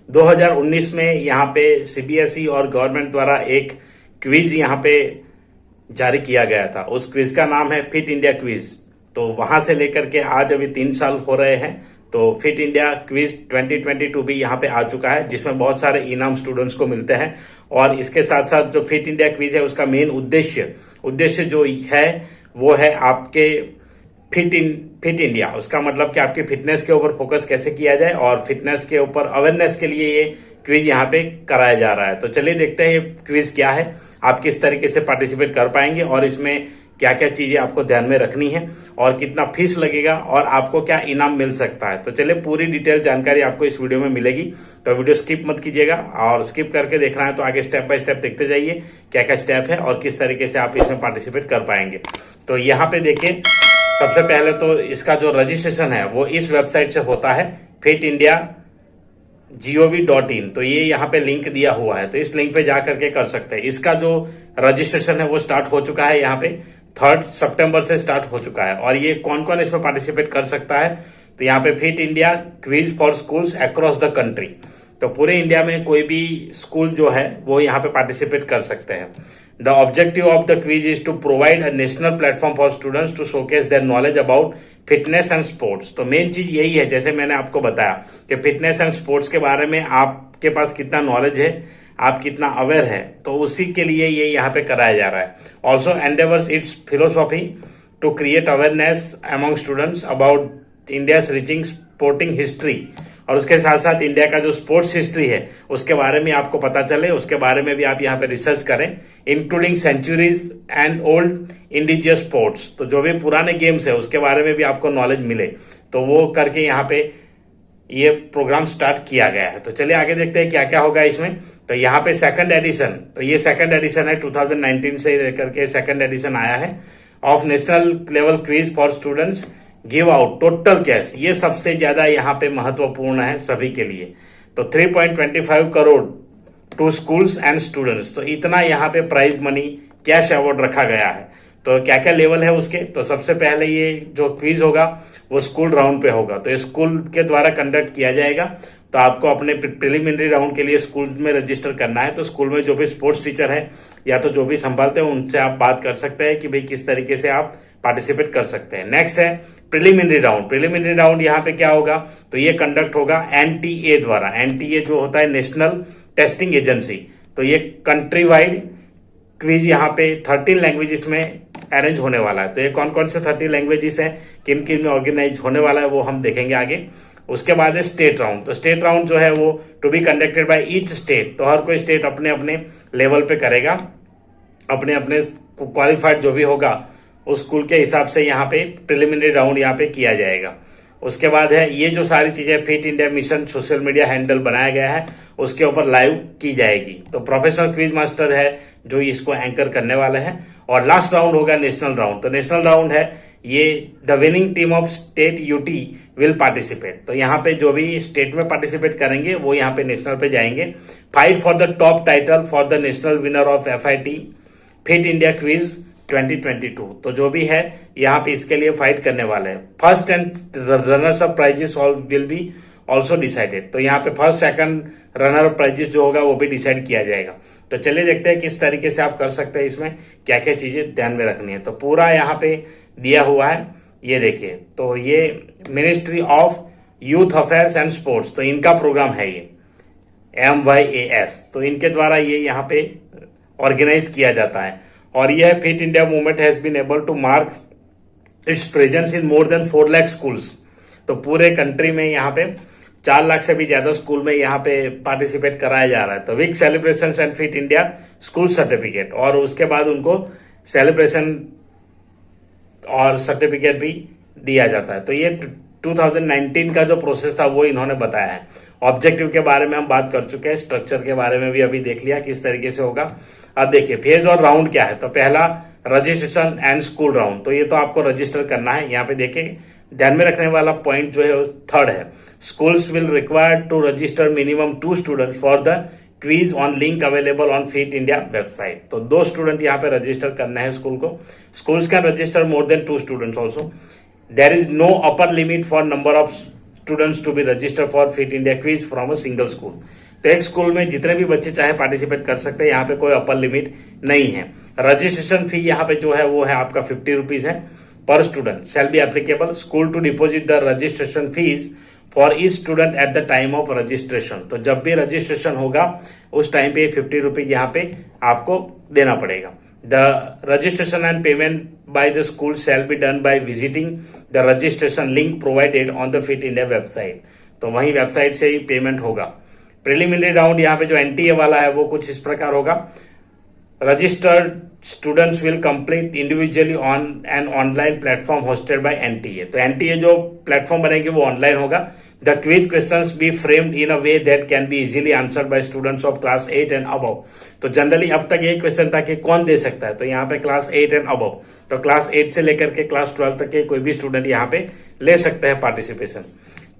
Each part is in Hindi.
2019 में यहाँ पे सीबीएसई और गवर्नमेंट द्वारा एक क्विज यहाँ पे जारी किया गया था। उस क्विज का नाम है फिट इंडिया क्विज। तो वहां से लेकर के आज अभी 3 साल हो रहे हैं। तो फिट इंडिया क्विज 2022 भी यहाँ पे आ चुका है, जिसमें बहुत सारे इनाम स्टूडेंट्स को मिलते हैं। और इसके साथ साथ जो फिट इंडिया क्विज है उसका मेन उद्देश्य जो है वो है आपके फिट इंडिया। उसका मतलब कि आपकी फिटनेस के ऊपर फोकस कैसे किया जाए और फिटनेस के ऊपर अवेयरनेस के लिए ये क्विज यहाँ पे कराया जा रहा है। तो चलिए देखते हैं ये क्विज क्या है, आप किस तरीके से पार्टिसिपेट कर पाएंगे और इसमें क्या क्या चीजें आपको ध्यान में रखनी है और कितना फीस लगेगा और आपको क्या इनाम मिल सकता है। तो चलिए पूरी डिटेल जानकारी आपको इस वीडियो में मिलेगी, तो वीडियो स्किप मत कीजिएगा और स्किप करके देखना है तो आगे स्टेप बाय स्टेप देखते जाइए क्या क्या स्टेप है और किस तरीके से आप इसमें पार्टिसिपेट कर पाएंगे। तो यहाँ पे देखिए, सबसे पहले तो इसका जो रजिस्ट्रेशन है वो इस वेबसाइट से होता है fitindia.gov.in। तो ये यहाँ पे लिंक दिया हुआ है, तो इस लिंक पे जा करके कर सकते हैं। इसका जो रजिस्ट्रेशन है वो स्टार्ट हो चुका है, यहाँ पे 3 सितंबर से स्टार्ट हो चुका है। और ये कौन कौन इसमें पार्टिसिपेट कर सकता है, तो यहाँ पे fit India quiz for schools across the country. तो पूरे इंडिया में कोई भी स्कूल जो है वो यहाँ पे पार्टिसिपेट कर सकते हैं। The objective of the quiz is to provide a national platform for students to showcase their knowledge about fitness and sports. तो मेन चीज यही है, जैसे मैंने आपको बताया कि फिटनेस एंड स्पोर्ट्स के बारे में आपके पास कितना नॉलेज है, आप कितना अवेयर है, तो उसी के लिए ये यहाँ पे कराया जा रहा है। Also endeavours its philosophy to create awareness among students about India's rich sporting history. और उसके साथ साथ इंडिया का जो स्पोर्ट्स हिस्ट्री है उसके बारे में आपको पता चले, उसके बारे में भी आप यहाँ पे रिसर्च करें, including centuries and old indigenous sports. तो जो भी पुराने गेम्स है उसके बारे में भी आपको नॉलेज मिले, तो वो करके यहाँ पे ये प्रोग्राम स्टार्ट किया गया है। तो चलिए आगे देखते हैं क्या क्या होगा इसमें। तो यहाँ पे सेकंड एडिशन, तो ये सेकंड एडिशन है, 2019 से लेकर के सेकंड एडिशन आया है of national level quiz for students give out total cash. ये सबसे ज्यादा यहाँ पे महत्वपूर्ण है सभी के लिए। तो 3.25 crore to schools and students. तो इतना यहाँ पे प्राइज मनी कैश अवार्ड रखा गया है। तो क्या क्या लेवल है उसके, तो सबसे पहले ये जो क्विज होगा वो स्कूल राउंड पे होगा। तो स्कूल के द्वारा कंडक्ट किया जाएगा। तो आपको अपने प्रिलिमिनरी राउंड के लिए स्कूल में रजिस्टर करना है। तो स्कूल में जो भी स्पोर्ट्स टीचर है या तो जो भी संभालते हैं उनसे आप बात कर सकते हैं कि भाई किस तरीके से आप पार्टिसिपेट कर सकते हैं। नेक्स्ट है प्रिलिमिनरी राउंड। प्रिलिमिनरी राउंड यहाँ पे क्या होगा, तो ये कंडक्ट होगा एनटीए द्वारा। एनटीए जो होता है नेशनल टेस्टिंग एजेंसी। तो ये कंट्री वाइड क्विज यहाँ पे 13 लैंग्वेजेस में अरेंज होने वाला है। तो ये कौन कौन से 30 लैंग्वेजेस हैं, किन किन में ऑर्गेनाइज होने वाला है वो हम देखेंगे आगे। उसके बाद है स्टेट राउंड। तो स्टेट राउंड जो है वो to be conducted by each state. तो हर कोई स्टेट अपने अपने लेवल पे करेगा, अपने अपने क्वालिफाइड जो भी होगा उस स्कूल के हिसाब से यहाँ पे प्रिलिमिनरी राउंड यहाँ पे किया जाएगा। उसके बाद है ये जो सारी चीजें fit India mission social media handle बनाया गया है उसके ऊपर लाइव की जाएगी। तो प्रोफेशनल क्विज मास्टर है जो इसको एंकर करने वाले हैं। और लास्ट राउंड होगा नेशनल राउंड। तो नेशनल राउंड है ये the winning team of state UT will participate. तो यहाँ पे जो भी स्टेट में पार्टिसिपेट करेंगे वो यहाँ पे नेशनल पे जाएंगे। Fight for the top title for the national winner of FIT fit India quiz 2022। तो जो भी है यहाँ पे इसके लिए फाइट करने वाले हैं। First and runners of prizes will be also decided. तो यहाँ पे first second runner of prizes जो होगा वो भी डिसाइड किया जाएगा। तो चलिए देखते हैं किस तरीके से आप कर सकते हैं, इसमें क्या क्या चीजें ध्यान में रखनी है। तो पूरा यहाँ पे दिया हुआ है, ये देखिए। तो ये ministry of youth affairs and sports, तो इनका प्रोग्राम है ये MYAS। तो इनके द्वारा ये यहाँ पे ऑर्गेनाइज किया जाता है। और यह fit India movement has been able to mark its presence in more than 4 lakh schools. तो पूरे कंट्री में यहाँ पे 4 लाख से भी ज्यादा स्कूल में यहाँ पे पार्टिसिपेट कराया जा रहा है। तो week celebration and fit India school certificate, और उसके बाद उनको सेलिब्रेशन और सर्टिफिकेट भी दिया जाता है। तो ये 2019 का जो प्रोसेस था वो इन्होंने बताया है। ऑब्जेक्टिव के बारे में हम बात कर चुके हैं, स्ट्रक्चर के बारे में भी अभी देख लिया किस तरीके से होगा। अब देखिए फेज और राउंड क्या है। तो पहला रजिस्ट्रेशन एंड स्कूल राउंड। तो ये तो आपको रजिस्टर करना है। यहाँ पे देखिए ध्यान में रखने वाला पॉइंट जो है वो थर्ड है, schools will require to register minimum 2 students for the quiz on link available on fit India website. तो 2 स्टूडेंट यहाँ पे रजिस्टर करना है स्कूल को। Schools can register more than 2 students also. There is no upper limit for number of students to be registered for fit India quiz from a single school. तो एक स्कूल में जितने भी बच्चे चाहे पार्टिसिपेट कर सकते हैं, यहाँ पे कोई अपर लिमिट नहीं है। रजिस्ट्रेशन फी यहाँ पे जो है वो है आपका 50 रुपीज है पर student. Shall be applicable school to deposit the registration fees for each student at the time of registration. तो जब भी रजिस्ट्रेशन होगा उस टाइम पे 50 रुपीज यहाँ पे आपको देना पड़ेगा। The registration and payment by the school shall be done by visiting the registration link provided on the fit India website. तो वही वेबसाइट से ही पेमेंट होगा। प्रिलिमिनरी राउंड यहाँ पे जो एनटीए वाला है वो कुछ इस प्रकार होगा। Registered students will complete individually on an online platform hosted by NTA. तो एनटीए जो प्लेटफॉर्म बनेगी वो ऑनलाइन होगा। The quiz questions B framed in a way that can be easily answered bye students of class 8 and above. तो जनरली अब तक ये क्वेश्चन था कि कौन दे सकता है, तो यहाँ पे क्लास 8 एंड अबव, तो क्लास 8 से लेकर के क्लास 12 तक के कोई भी स्टूडेंट यहाँ पे ले सकते हैं participation.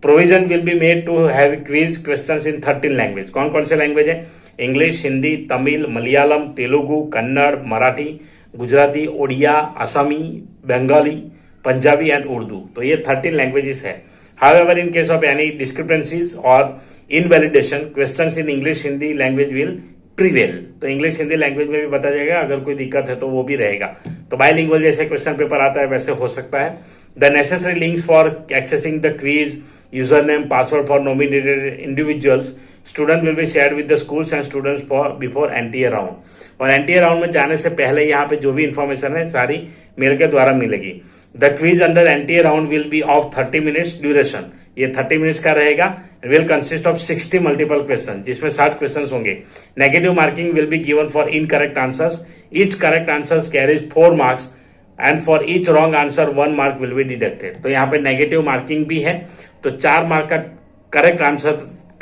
Provision will be made to have quiz questions in 13 language. कौन कौन से लैंग्वेज है? English, Hindi, Tamil, Malayalam, Telugu, Kannada, Marathi, Gujarati, Odia, Assamese, Bengali, Punjabi and Urdu. तो ये 13 लैंग्वेजेस है। However, in case of any discrepancies or invalidation, questions in English, Hindi language will prevail। तो इंग्लिश हिंदी लैंग्वेज में भी बता जाएगा, अगर कोई दिक्कत है तो वो भी रहेगा। तो बाइलिंगुअल जैसे क्वेश्चन पेपर आता है वैसे हो सकता है। The necessary links for accessing the quiz, user name, password for nominated individuals, student will be shared with the schools and students for before NTA round. और एनटीए राउंड में जाने से पहले यहाँ पे जो भी इंफॉर्मेशन है सारी मेल के द्वारा मिलेगी। The quiz under NTA round will be of 30 minutes duration. ये 30 मिनट्स का रहेगा। Will consist of 60 multiple question, जिसमें 60 क्वेश्चन होंगे। Negative marking will be given for incorrect answers. Each correct answers carries 4 marks and for each wrong answer 1 mark will be deducted. तो यहाँ पे नेगेटिव मार्किंग भी है, तो 4 मार्क का करेक्ट आंसर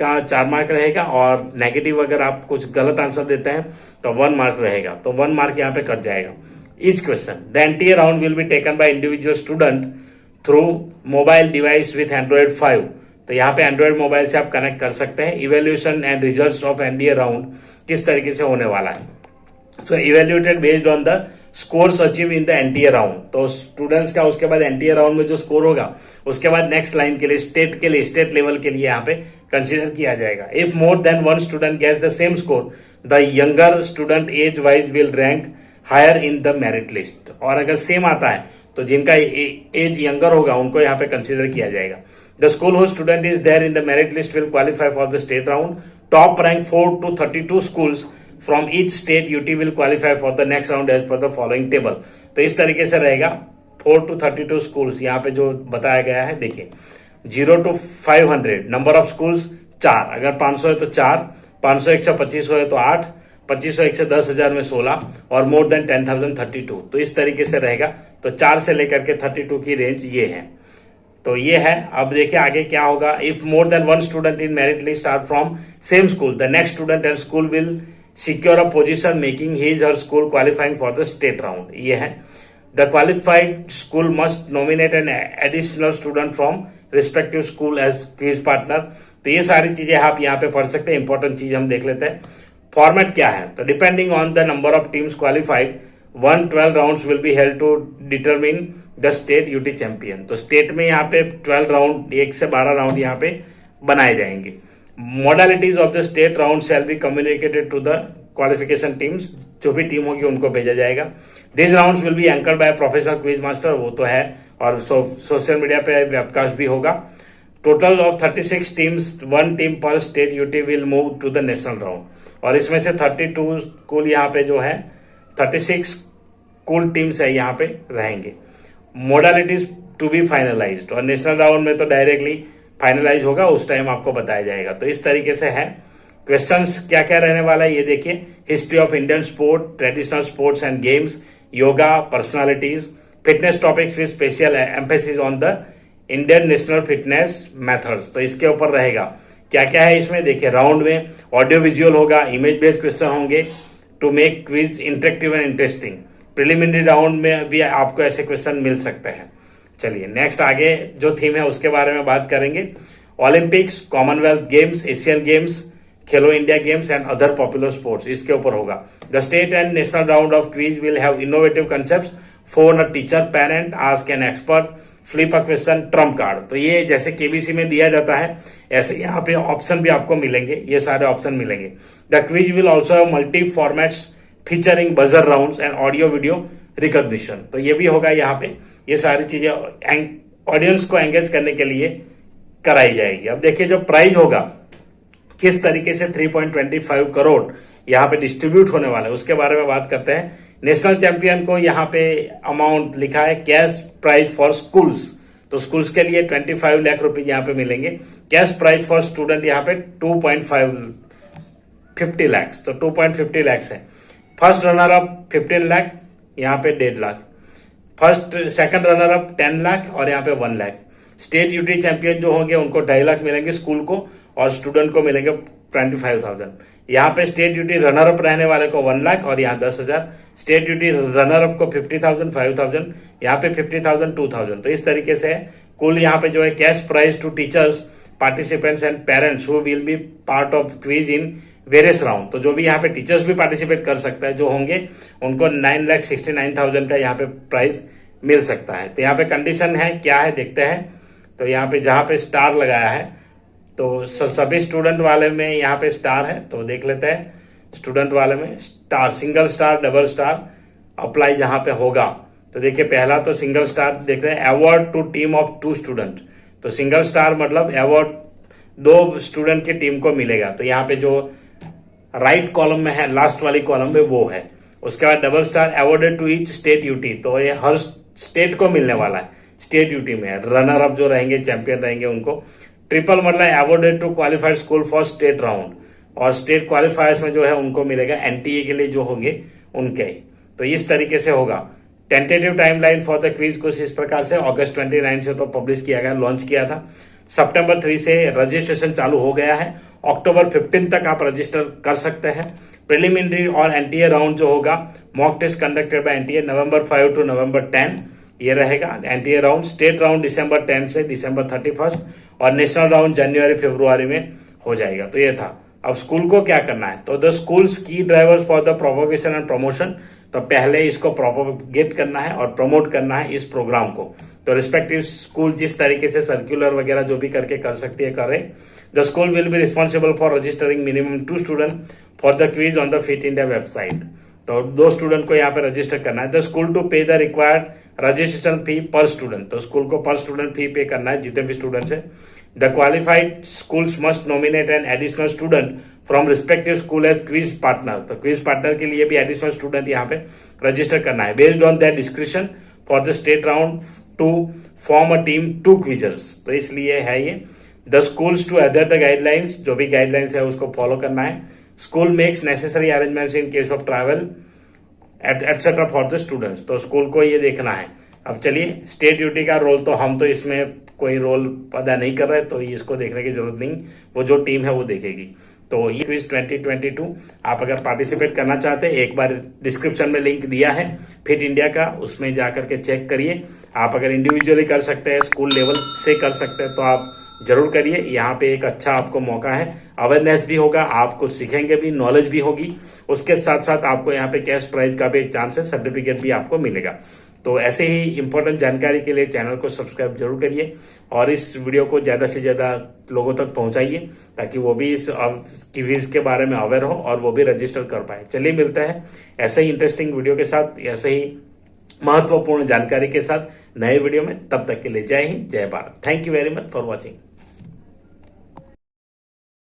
का 4 मार्क रहेगा, और नेगेटिव अगर आप कुछ गलत आंसर देते हैं तो 1 मार्क रहेगा। तो 1 मार्क यहाँ पे कट जाएगा each question. The NTA round will be taken by individual student through mobile device with Android 5। तो यहाँ पे एंड्रॉइड मोबाइल से आप कनेक्ट कर सकते हैं। Evaluation and results of NDA round किस तरीके से होने वाला है? So evaluated based on the scores achieve in the NTA round. तो स्टूडेंट्स का उसके बाद एनटीए राउंड में जो स्कोर होगा उसके बाद नेक्स्ट लाइन के लिए स्टेट लेवल के लिए यहाँ पे कंसिडर किया जाएगा। If more than 1 student gets the same score, the younger student age wise will rank higher in the merit list. और अगर सेम आता है तो जिनका एज यंगर होगा उनको यहाँ पे कंसिडर किया जाएगा। The school who student is there in the merit list will qualify for the state round. Top rank 4 to 32 schools from each state UT will qualify for the next round as per the following table. तो इस तरीके से रहेगा। 4 to 32 स्कूल्स यहाँ पे जो बताया गया है, देखिए 0 to 500 नंबर ऑफ स्कूल्स 4, अगर 500 है तो 4, 500 1 से 2500 है तो 8, 2500 1 से 10,000 में 16, और मोर देन 10,000 32। तो इस तरीके से रहेगा। तो 4 से लेकर के 32 की रेंज ये है। तो ये है। अब देखिए आगे क्या होगा। If more than 1 student in merit list are from same school, the next student and school will secure a position making his or school qualifying for the state round. ये है। The qualified school must nominate an additional student from respective school as quiz partner. तो ये सारी चीजें आप यहाँ पे पढ़ सकते हैं। इंपॉर्टेंट चीज हम देख लेते हैं। फॉर्मेट क्या है? तो depending on the number of teams qualified 112 rounds will be held to determine the state UT champion. तो स्टेट में यहाँ पे 12 राउंड, 1 से 12 राउंड यहाँ पे बनाए जाएंगे। Modalities of the state round shall be communicated to the qualification teams. जो भी टीम होगी उनको भेजा जाएगा। This rounds will be anchored by professor quiz master, वो तो है, और सोशल मीडिया पे वेबकास्ट भी होगा। Total of 36 teams, 1 team per state UT will move to the national round. और इसमें से 32 स्कूल यहाँ पे जो है 36 स्कूल टीम्स है यहाँ पे रहेंगे। मोडालिटीज टू बी फाइनलाइज्ड, और नेशनल राउंड में तो डायरेक्टली फाइनलाइज होगा, उस टाइम आपको बताया जाएगा। तो इस तरीके से है। क्वेश्चंस क्या क्या रहने वाला है ये देखिए। History of Indian sport, traditional sports and games, yoga, personalities, fitness topics with special emphasis on the Indian national fitness methods. तो इसके ऊपर रहेगा। क्या क्या है इसमें देखिए। राउंड में ऑडियो विजुअल होगा, इमेज बेस्ड क्वेश्चन होंगे to make quiz interactive and interesting. Preliminary round में भी आपको ऐसे क्वेश्चन मिल सकते हैं। चलिए नेक्स्ट आगे जो थीम है उसके बारे में बात करेंगे। Olympics, Commonwealth Games, Asian Games, Khelo India Games and other popular sports, इसके ऊपर होगा। The state and national round of quiz will have innovative concepts. Phone a teacher, parent, ask an expert, flip a question, trump card. तो ये जैसे केबीसी में दिया जाता है ऐसे यहाँ पे ऑप्शन भी आपको मिलेंगे, ये सारे ऑप्शन मिलेंगे। The quiz will also have multi formats featuring buzzer rounds and audio video recognition. तो ये भी होगा यहाँ पे, ये सारी चीजें ऑडियंस को एंगेज करने के लिए कराई जाएगी। अब देखिए जो प्राइज होगा किस तरीके से 3.25 करोड़ यहाँ पे डिस्ट्रीब्यूट होने वाला है उसके बारे में बात करते हैं। नेशनल चैंपियन को यहाँ पे अमाउंट लिखा है कैश प्राइज फॉर स्कूल्स, तो स्कूल्स के लिए 25 लाख रुपीज यहाँ पे मिलेंगे। कैश प्राइज फॉर स्टूडेंट यहाँ पे 2.50 लाख, तो 2.50 लाख है। फर्स्ट रनर अप 15 लाख, यहाँ पे 1.5 lakh. First second runner up 10 lakh और यहाँ पे 1 लाख। स्टेट यूटी चैंपियन जो होंगे उनको 2.5 लाख मिलेंगे स्कूल को, और स्टूडेंट को मिलेंगे 25,000। यहाँ पे स्टेट ड्यूटी रनर अप रहने वाले को 1 लाख और यहाँ 10,000। स्टेट ड्यूटी रनर अप को 50,000, 5,000, यहाँ पे 50,000, 2,000। तो इस तरीके से कुल यहाँ पे जो है cash prize to teachers, participants and parents who will be part of quiz in various round. तो जो भी यहाँ पे टीचर्स भी पार्टिसिपेट कर सकता है जो होंगे उनको 9,69,000 का यहाँ पे प्राइज मिल सकता है। तो यहाँ पे कंडीशन है क्या है देखते हैं। तो यहाँ पे जहां पे स्टार लगाया है तो सभी स्टूडेंट वाले में यहाँ पे स्टार है, तो देख लेते हैं। स्टूडेंट वाले में star, single star, double star apply जहां पे होगा तो देखिए पहला तो सिंगल स्टार देख रहे हैं, award to team of 2 student. तो सिंगल स्टार मतलब अवार्ड 2 स्टूडेंट की टीम को मिलेगा। तो यहाँ पे जो राइट कॉलम में है, लास्ट वाली कॉलम में वो है। उसके बाद double star awarded to each state UT, तो ये हर स्टेट को मिलने वाला है। स्टेट यूटी में रनर अप जो रहेंगे, चैंपियन रहेंगे उनको। ट्रिपल मतलब awarded to qualified school for state round, और स्टेट क्वालिफायर्स में जो है उनको मिलेगा एनटीए के लिए जो होंगे उनके। तो इस तरीके से होगा। Tentative timeline for the quiz कुछ इस प्रकार से अगस्त 29 से तो पब्लिश किया गया, लॉन्च किया था। सितंबर 3 से रजिस्ट्रेशन चालू हो गया है। अक्टूबर 15 तक आप रजिस्टर कर सकते हैं। प्रिलिमिनरी और एनटीए राउंड जो होगा mock test conducted by NTA November 5 to November 10 ये रहेगा NTA round. State round December 10 से दिसंबर 31 और नेशनल राउंड जनवरी फरवरी में हो जाएगा। तो ये था। अब स्कूल को क्या करना है, तो द स्कूल्स की drivers for the propagation and promotion, तो पहले इसको प्रोपोगेट करना है और प्रमोट करना है इस प्रोग्राम को। तो रिस्पेक्टिव स्कूल जिस तरीके से सर्कुलर वगैरह जो भी करके कर सकती है करें। The school will be responsible for registering minimum 2 student for the quiz on the fit India website. तो 2 स्टूडेंट को यहाँ पे रजिस्टर करना है। द स्कूल टू पे द रिक्वायर्ड रजिस्ट्रेशन फी पर स्टूडेंट, तो स्कूल को पर स्टूडेंट फी पे करना है जितने भी स्टूडेंट्स है। The qualified schools must nominate an additional student from respective school as quiz partner, तो क्विज पार्टनर के लिए भी एडिशनल स्टूडेंट यहाँ पे रजिस्टर करना है। Based on that description for the state round to form a team 2 quizzers, तो इसलिए है ये। The schools to adhere the guidelines, जो भी गाइडलाइंस है उसको फॉलो करना है। School makes necessary arrangements in case of travel etcetera for the students, तो स्कूल को ये देखना है। अब चलिए स्टेट ड्यूटी का रोल तो हम तो इसमें कोई रोल अदा नहीं कर रहे, तो इसको देखने की जरूरत नहीं, वो जो टीम है वो देखेगी। तो ये क्विज 2022 आप अगर पार्टिसिपेट करना चाहते हैं, एक बार डिस्क्रिप्शन में लिंक दिया है फिट इंडिया का, उसमें जाकर के चेक करिए। आप अगर इंडिविजुअली कर सकते हैं, स्कूल लेवल से कर सकते हैं तो आप जरूर करिए। यहाँ पे एक अच्छा आपको मौका है, अवेयरनेस भी होगा, आप कुछ सीखेंगे भी, नॉलेज भी होगी। उसके साथ साथ आपको यहाँ पे कैश प्राइज का भी एक चांस है, सर्टिफिकेट भी आपको मिलेगा। तो ऐसे ही इंपॉर्टेंट जानकारी के लिए चैनल को सब्सक्राइब जरूर करिए और इस वीडियो को ज्यादा से ज्यादा लोगों तक पहुंचाइए ताकि वो भी इस क्विज के बारे में अवेयर हो और वो भी रजिस्टर कर पाए। चलिए मिलते हैं ऐसे ही इंटरेस्टिंग वीडियो के साथ, ऐसे ही महत्वपूर्ण जानकारी के साथ नए वीडियो में। तब तक के लिए जय हिंद, जय Bharat. Thank you very much for watching.